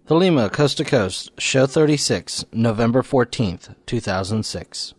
Thelema, Coast to Coast, Show 36, November 14th, 2006.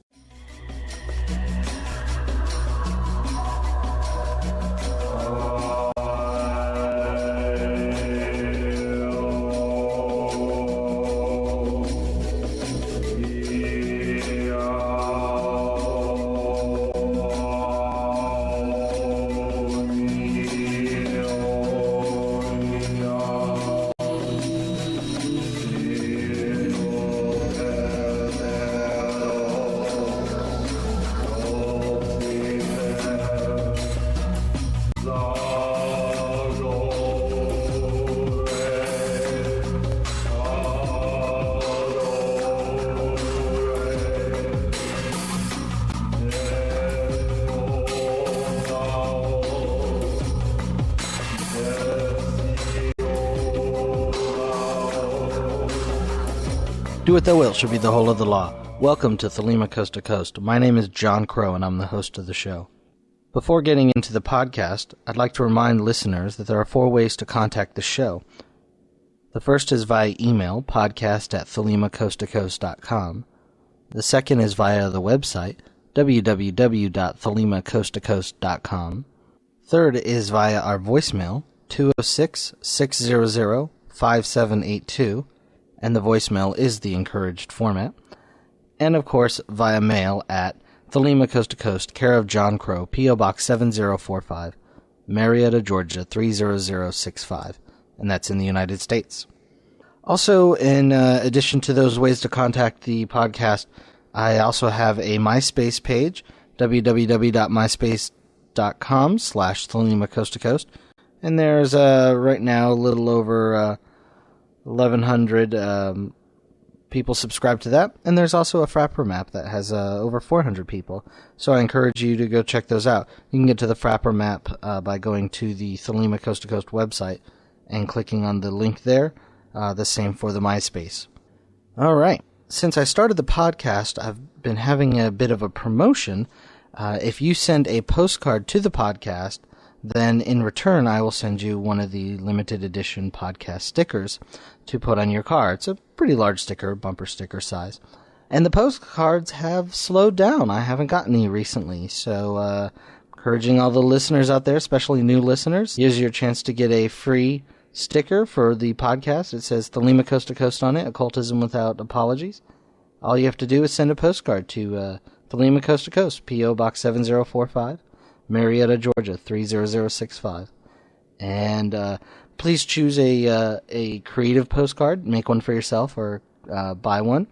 Do what thou wilt shall be the whole of the law. Welcome to Thelema Coast to Coast. My name is John Crow, and I'm the host of the show. Before getting into the podcast, I'd like to remind listeners that there are 4 ways to contact the show. The first is via email, podcast@thelemacoasttocoast.com. The second is via the website, www.thelemacoasttocoast.com. Third is via our voicemail, 206-600-5782. And the voicemail is the encouraged format. And, of course, via mail at Thelema Coast to Coast, care of John Crow, P.O. Box 7045, Marietta, Georgia, 30065. And that's in the United States. Also, in addition to those ways to contact the podcast, I also have a MySpace page, www.myspace.com/Thelema Coast to Coast. And there's right now a little over 1,100 people subscribe to that, and there's also a Frapper map that has over 400 people, so I encourage you to go check those out. You can get to the Frapper map by going to the Thelema Coast to Coast website and clicking on the link there, the same for the MySpace. Alright, since I started the podcast, I've been having a bit of a promotion. If you send a postcard to the podcast, then in return I will send you one of the limited edition podcast stickers to put on your car. It's a pretty large sticker, bumper sticker size. And the postcards have slowed down. I haven't gotten any recently, so encouraging all the listeners out there, especially new listeners, here's your chance to get a free sticker for the podcast. It says Thelema Coast to Coast on it, Occultism Without Apologies. All you have to do is send a postcard to Thelema Coast to Coast, P.O. Box 7045. Marietta, Georgia, 30065. And please choose a creative postcard. Make one for yourself or buy one,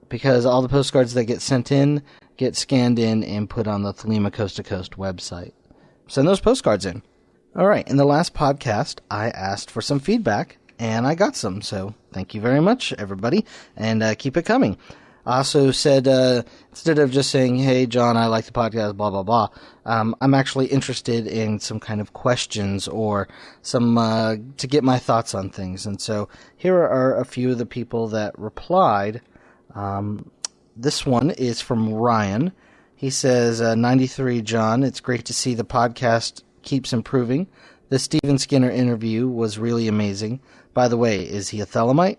because all the postcards that get sent in get scanned in and put on the Thelema Coast to Coast website. Send those postcards in. All right, in the last podcast, I asked for some feedback, and I got some, so thank you very much, everybody, and keep it coming. I also said, instead of just saying, hey, John, I like the podcast, blah, blah, blah, I'm actually interested in some kind of questions or some, to get my thoughts on things. And so here are a few of the people that replied. This one is from Ryan. He says, 93, John, it's great to see the podcast keeps improving. The Stephen Skinner interview was really amazing. By the way, is he a Thelemite?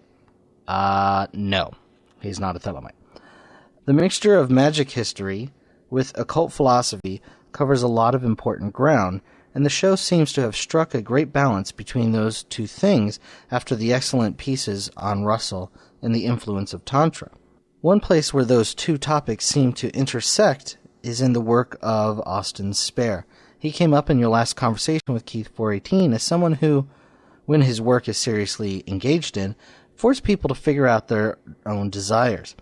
No. He's not a Thelemite. The mixture of magic history with occult philosophy covers a lot of important ground, and the show seems to have struck a great balance between those two things after the excellent pieces on Russell and the influence of Tantra. One place where those two topics seem to intersect is in the work of Austin Spare. He came up in your last conversation with Keith 418 as someone who, when his work is seriously engaged in, force people to figure out their own desires.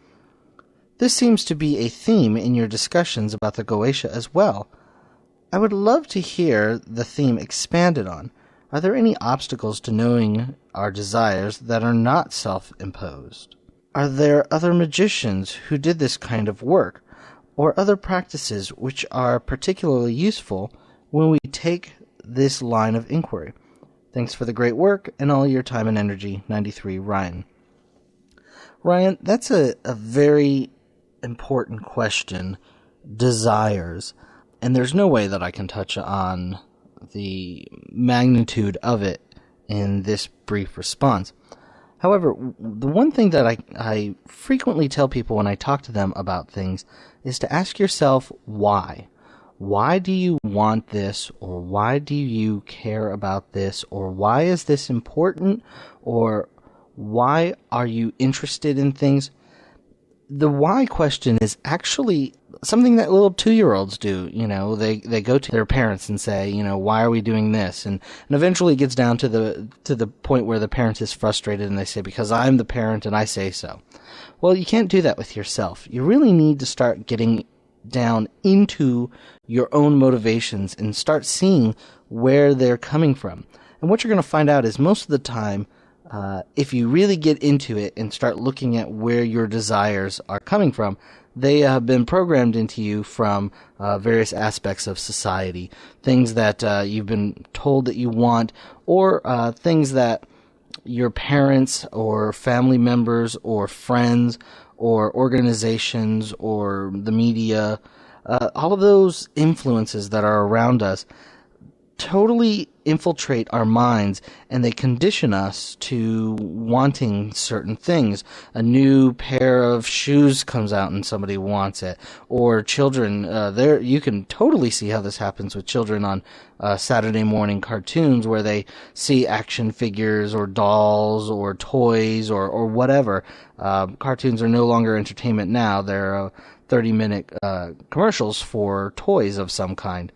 This seems to be a theme in your discussions about the Goetia as well. I would love to hear the theme expanded on. Are there any obstacles to knowing our desires that are not self-imposed? Are there other magicians who did this kind of work, or other practices which are particularly useful when we take this line of inquiry? Thanks for the great work and all your time and energy. 93, Ryan. Ryan, that's a very important question. Desires. And there's no way that I can touch on the magnitude of it in this brief response. However, the one thing that I frequently tell people when I talk to them about things is to ask yourself why. Why do you want this, or why do you care about this, or why is this important, or why are you interested in things? The why question is actually something that little 2-year-olds do. They go to their parents and say, why are we doing this? And eventually it gets down to the point where the parent is frustrated and they say, because I'm the parent and I say so. Well, you can't do that with yourself. You really need to start getting down into your own motivations and start seeing where they're coming from. And what you're going to find out is most of the time, if you really get into it and start looking at where your desires are coming from, they have been programmed into you from various aspects of society. Things that you've been told that you want, or things that your parents or family members or friends or organizations or the media, all of those influences that are around us totally infiltrate our minds, and they condition us to wanting certain things. A new pair of shoes comes out and somebody wants it. Or children, you can totally see how this happens with children on Saturday morning cartoons, where they see action figures or dolls or toys or whatever. Cartoons are no longer entertainment now. They're 30-minute commercials for toys of some kind.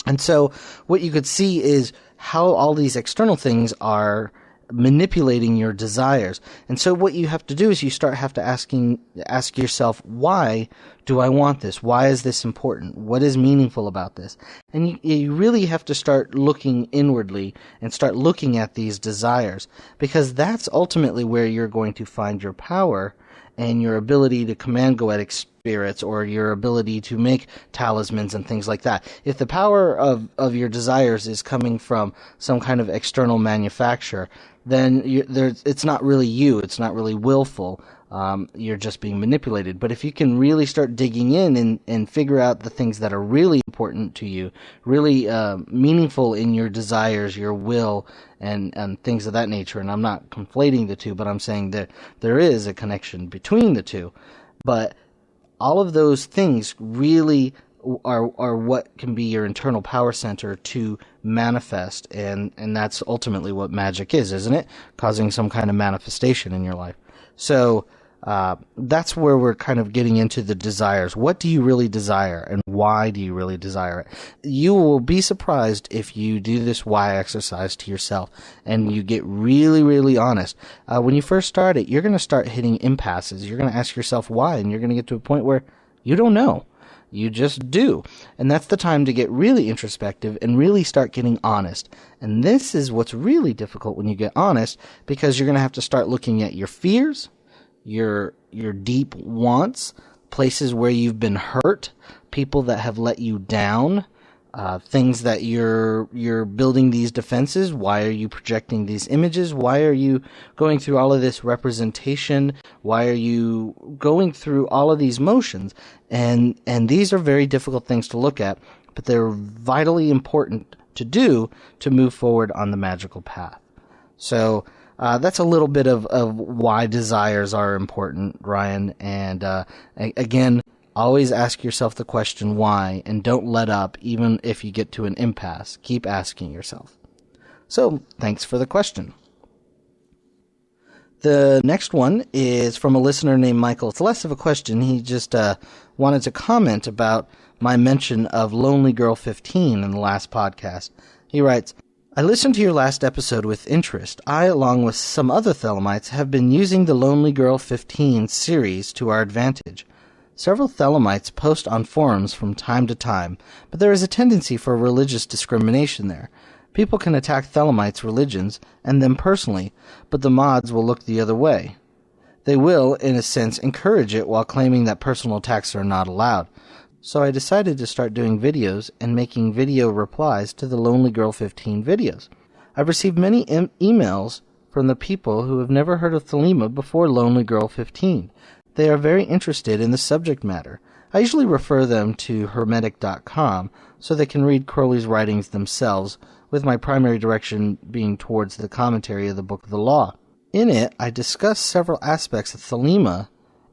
And so what you could see is how all these external things are manipulating your desires. And so what you have to do is you have to ask yourself, why do I want this? Why is this important? What is meaningful about this? And you really have to start looking inwardly and start looking at these desires, because that's ultimately where you're going to find your power and your ability to command goetic spirits, or your ability to make talismans and things like that. If the power of your desires is coming from some kind of external manufacturer, then it's not really you. It's not really willful. You're just being manipulated. But if you can really start digging in and figure out the things that are really important to you, really meaningful in your desires, your will, and things of that nature, and I'm not conflating the two, but I'm saying that there is a connection between the two. But all of those things really are what can be your internal power center to manifest, and that's ultimately what magic is, isn't it? Causing some kind of manifestation in your life. So that's where we're kind of getting into the desires. What do you really desire, and why do you really desire it? You will be surprised if you do this why exercise to yourself and you get really, really honest. When you first start it, you're going to start hitting impasses. You're going to ask yourself why, and you're going to get to a point where you don't know. You just do. And that's the time to get really introspective and really start getting honest. And this is what's really difficult when you get honest, because you're going to have to start looking at your fears, your deep wants, places where you've been hurt, people that have let you down, things that you're building these defenses. Why are you projecting these images? Why are you going through all of this representation? Why are you going through all of these motions? And these are very difficult things to look at, but they're vitally important to do to move forward on the magical path. So that's a little bit of why desires are important, Ryan. And again, always ask yourself the question why, and don't let up even if you get to an impasse. Keep asking yourself. So, thanks for the question. The next one is from a listener named Michael. It's less of a question. He just wanted to comment about my mention of Lonely Girl 15 in the last podcast. He writes, I listened to your last episode with interest. I, along with some other Thelemites, have been using the Lonely Girl 15 series to our advantage. Several Thelemites post on forums from time to time, but there is a tendency for religious discrimination there. People can attack Thelemites' religions and them personally, but the mods will look the other way. They will, in a sense, encourage it while claiming that personal attacks are not allowed. So I decided to start doing videos and making video replies to the Lonely Girl 15 videos. I've received many emails from the people who have never heard of Thelema before Lonely Girl 15. They are very interested in the subject matter. I usually refer them to Hermetic.com so they can read Crowley's writings themselves, with my primary direction being towards the commentary of the Book of the Law. In it, I discuss several aspects of Thelema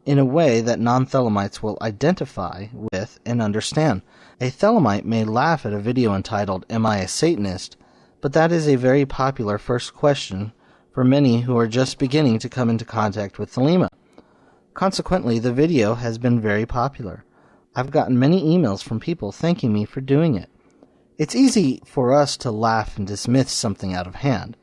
in a way that non-Thelemites will identify with and understand. A Thelemite may laugh at a video entitled, "Am I a Satanist?" But that is a very popular first question for many who are just beginning to come into contact with Thelema. Consequently, the video has been very popular. I've gotten many emails from people thanking me for doing it. It's easy for us to laugh and dismiss something out of hand,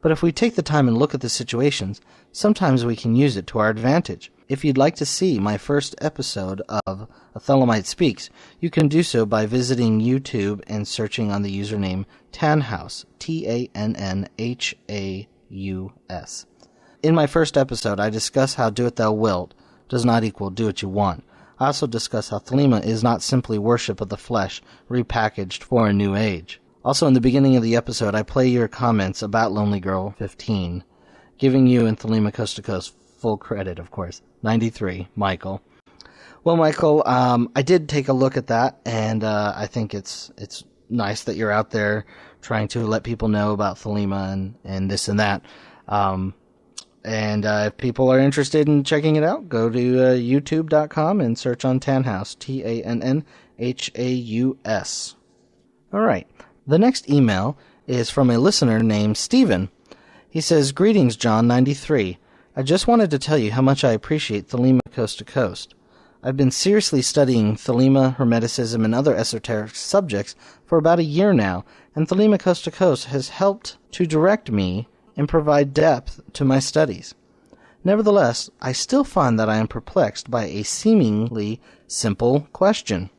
but if we take the time and look at the situations, sometimes we can use it to our advantage. If you'd like to see my first episode of A Thelemite Speaks, you can do so by visiting YouTube and searching on the username Tannhaus, Tannhaus. In my first episode, I discuss how do it thou wilt does not equal do what you want. I also discuss how Thelema is not simply worship of the flesh, repackaged for a new age. Also, in the beginning of the episode, I play your comments about Lonely Girl 15, giving you and Thelema Coast to Coast full credit, of course. 93, Michael. Well, Michael, I did take a look at that, and I think it's nice that you're out there trying to let people know about Thelema and this and that. And if people are interested in checking it out, go to youtube.com and search on Tannhaus, Tannhaus. All right. The next email is from a listener named Steven. He says, "Greetings, John 93. I just wanted to tell you how much I appreciate Thelema Coast to Coast. I've been seriously studying Thelema, Hermeticism, and other esoteric subjects for about a year now, and Thelema Coast to Coast has helped to direct me and provide depth to my studies. Nevertheless, I still find that I am perplexed by a seemingly simple question.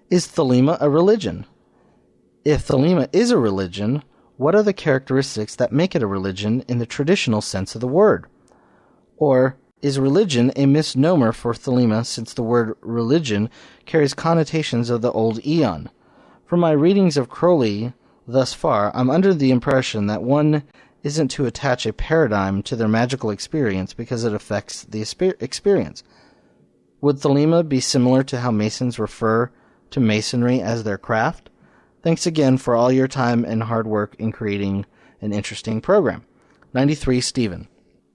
Is Thelema a religion? If Thelema is a religion, what are the characteristics that make it a religion in the traditional sense of the word? Or is religion a misnomer for Thelema, since the word religion carries connotations of the old eon? From my readings of Crowley thus far, I'm under the impression that one isn't to attach a paradigm to their magical experience because it affects the experience. Would Thelema be similar to how Masons refer to Masonry as their craft? Thanks again for all your time and hard work in creating an interesting program. 93, Stephen."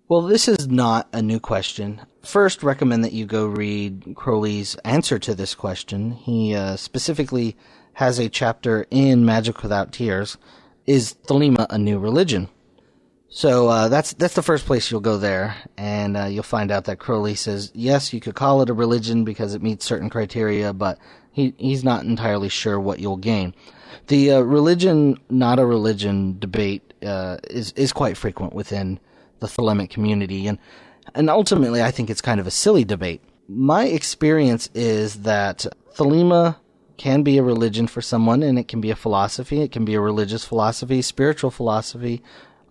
Well, this is not a new question. First, recommend that you go read Crowley's answer to this question. He specifically has a chapter in Magick Without Tears, Is Thelema a New Religion? So that's the first place you'll go there, and you'll find out that Crowley says, yes, you could call it a religion because it meets certain criteria, but he's not entirely sure what you'll gain. The religion, not a religion debate is quite frequent within the Thelemic community, and ultimately I think it's kind of a silly debate. My experience is that Thelema can be a religion for someone, and it can be a philosophy, it can be a religious philosophy, spiritual philosophy.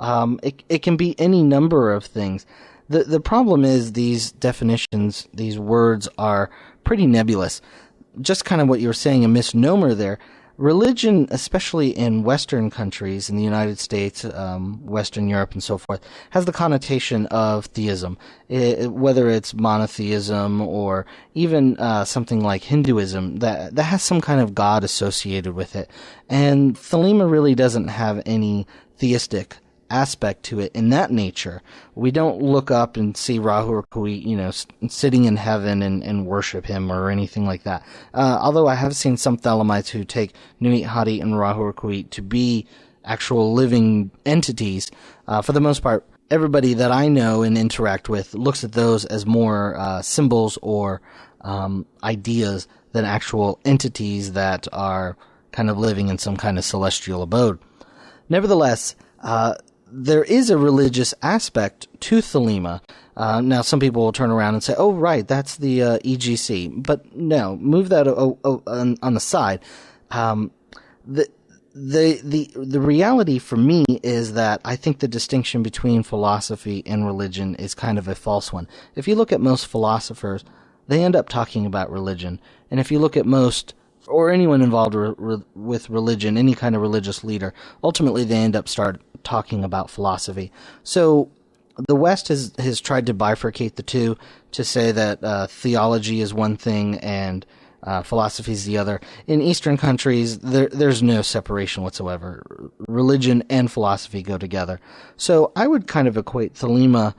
It can be any number of things. The problem is these definitions, these words are pretty nebulous. Just kind of what you were saying, a misnomer there. Religion, especially in Western countries, in the United States, Western Europe, and so forth, has the connotation of theism. Whether it's monotheism or even something like Hinduism, that has some kind of god associated with it. And Thelema really doesn't have any theistic aspect to it in that nature. We don't look up and see Rahu or Kuit, sitting in heaven and worship him or anything like that. Although I have seen some Thelemites who take Nuit Hadi and Rahu or Kuit to be actual living entities. For the most part, everybody that I know and interact with looks at those as more symbols or ideas than actual entities that are kind of living in some kind of celestial abode. Nevertheless, there is a religious aspect to Thelema. Now, some people will turn around and say, oh, right, that's the EGC. But no, move that on the side. The reality for me is that I think the distinction between philosophy and religion is kind of a false one. If you look at most philosophers, they end up talking about religion. And if you look at most, or anyone involved with religion, any kind of religious leader, ultimately they end up talking about philosophy. So the West has tried to bifurcate the two, to say that theology is one thing and philosophy is the other. In Eastern countries, there's no separation whatsoever. Religion and philosophy go together. So I would kind of equate Thelema